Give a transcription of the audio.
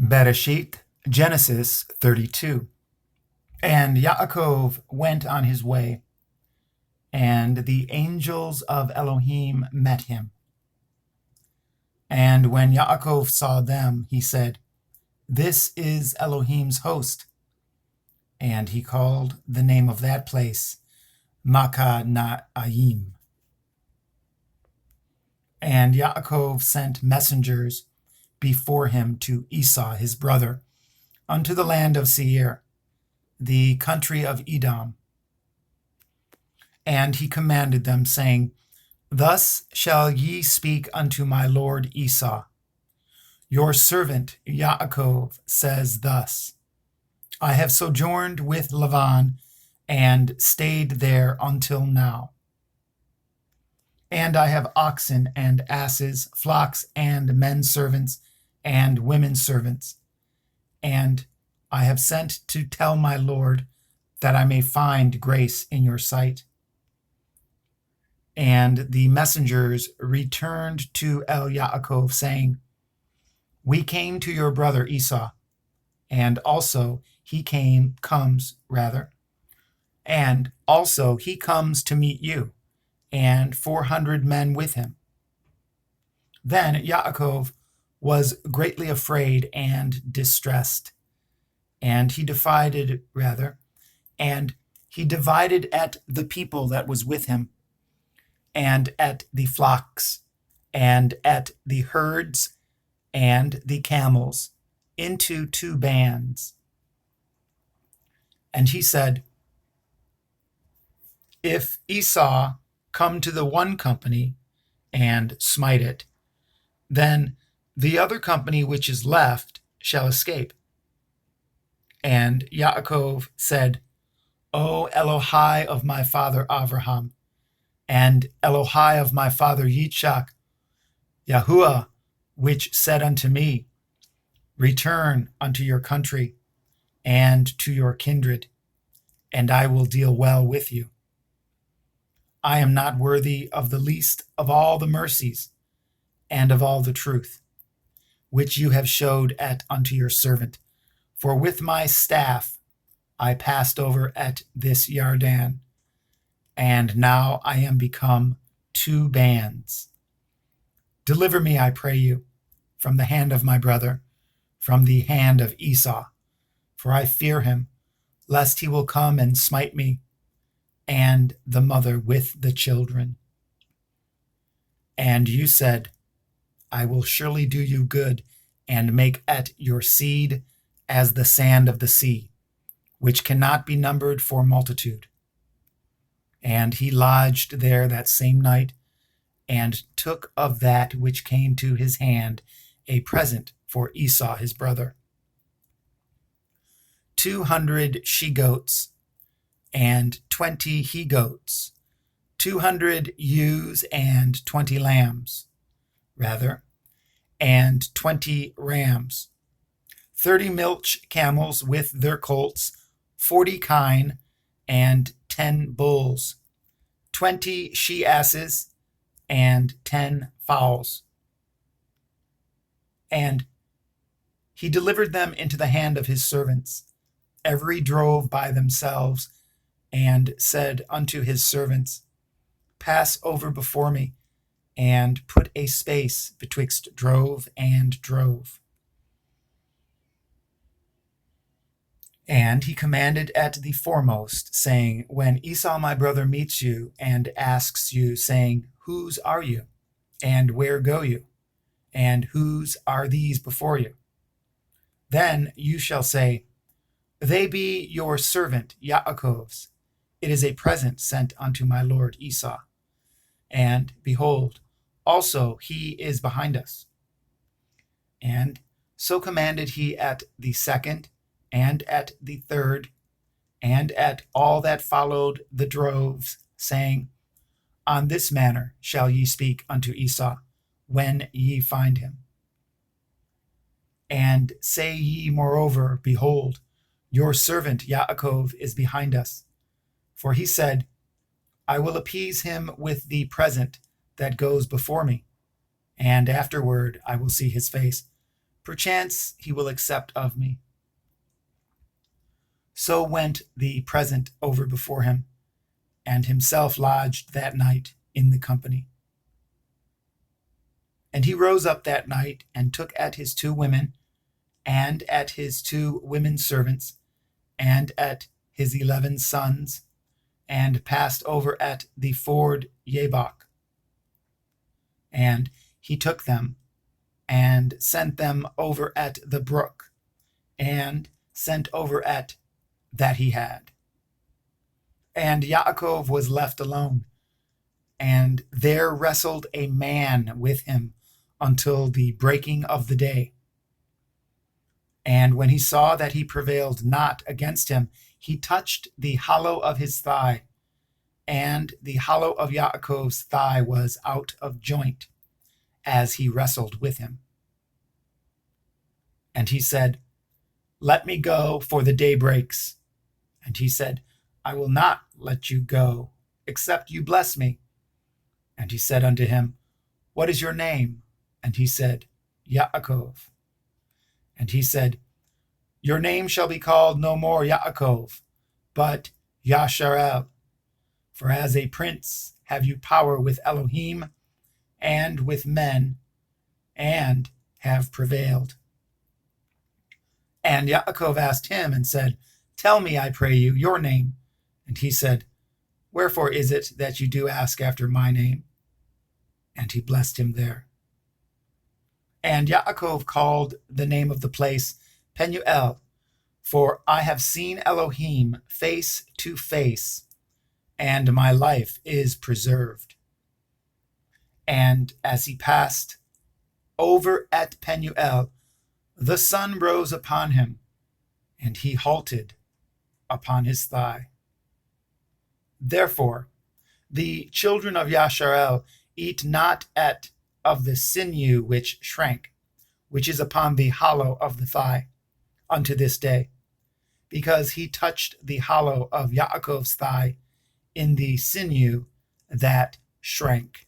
Bereshit, Genesis 32. And Yaakov went on his way, and the angels of Elohim met him. And when Yaakov saw them, he said, "This is Elohim's host." And he called the name of that place Makanaim. And Yaakov sent messengers before him to Esau his brother, unto the land of Seir, the country of Edom. And he commanded them, saying, "Thus shall ye speak unto my lord Esau. Your servant Yaakov says thus, I have sojourned with Laban, and stayed there until now. And I have oxen and asses, flocks and men servants, and women servants. And I have sent to tell my Lord that I may find grace in your sight." And the messengers returned to Yaakov, saying, "We came to your brother Esau, and also he comes to meet you, and 400 men with him." Then Yaakov was greatly afraid and distressed, and he divided at the people that was with him, and at the flocks, and at the herds, and the camels, into 2 bands. And he said, "If Esau come to the one company and smite it, then the other company which is left shall escape." And Yaakov said, "O Elohai of my father Abraham, and Elohai of my father Yitzchak, Yahuwah, which said unto me, Return unto your country and to your kindred, and I will deal well with you. I am not worthy of the least of all the mercies and of all the truth, which you have showed unto your servant. For with my staff I passed over at this Yarden, and now I am become 2 bands. Deliver me, I pray you, from the hand of my brother, from the hand of Esau, for I fear him, lest he will come and smite me, and the mother with the children." And you said, "I will surely do you good, and make at your seed as the sand of the sea, which cannot be numbered for multitude." And he lodged there that same night, and took of that which came to his hand a present for Esau his brother: 200 she-goats, and 20 he-goats, 200 ewes, and 20 lambs, and 20 rams, 30 milch camels with their colts, 40 kine, and 10 bulls, 20 she-asses, and 10 fowls. And he delivered them into the hand of his servants, every drove by themselves, and said unto his servants, "Pass over before me, and put a space betwixt drove and drove." And he commanded at the foremost, saying, "When Esau my brother meets you, and asks you, saying, Whose are you? And where go you? And whose are these before you? Then you shall say, They be your servant Yaakov's. It is a present sent unto my lord Esau. And behold, also he is behind us." And so commanded he at the second, and at the third, and at all that followed the droves, saying, "On this manner shall ye speak unto Esau, when ye find him. And say ye moreover, Behold, your servant Yaakov is behind us. For he said, I will appease him with the present that goes before me, and afterward I will see his face. Perchance he will accept of me. So went the present over before him, and himself lodged that night in the company. And he rose up that night, and took at his 2 women, and at his 2 women servants, and at his 11 sons, and passed over at the ford Jabbok. And he took them, and sent them over at the brook, and sent over at that he had. And Yaakov was left alone, and there wrestled a man with him until the breaking of the day. And when he saw that he prevailed not against him, he touched the hollow of his thigh, and the hollow of Yaakov's thigh was out of joint, as he wrestled with him. And he said, Let me go, for the day breaks. And he said, I will not let you go, except you bless me. And he said unto him, What is your name? And he said, Yaakov. And he said, Your name shall be called no more Yaakov, but Yasharel. For as a prince have you power with Elohim and with men, and have prevailed. And Yaakov asked him and said, Tell me, I pray you, your name. And he said, Wherefore is it that you do ask after my name? And he blessed him there. And Yaakov called the name of the place Penuel, for I have seen Elohim face to face, and my life is preserved. And as he passed over at Penuel, the sun rose upon him, and he halted upon his thigh. Therefore, the children of Yasharel eat not of the sinew which shrank, which is upon the hollow of the thigh, unto this day, because he touched the hollow of Yaakov's thigh in the sinew that shrank.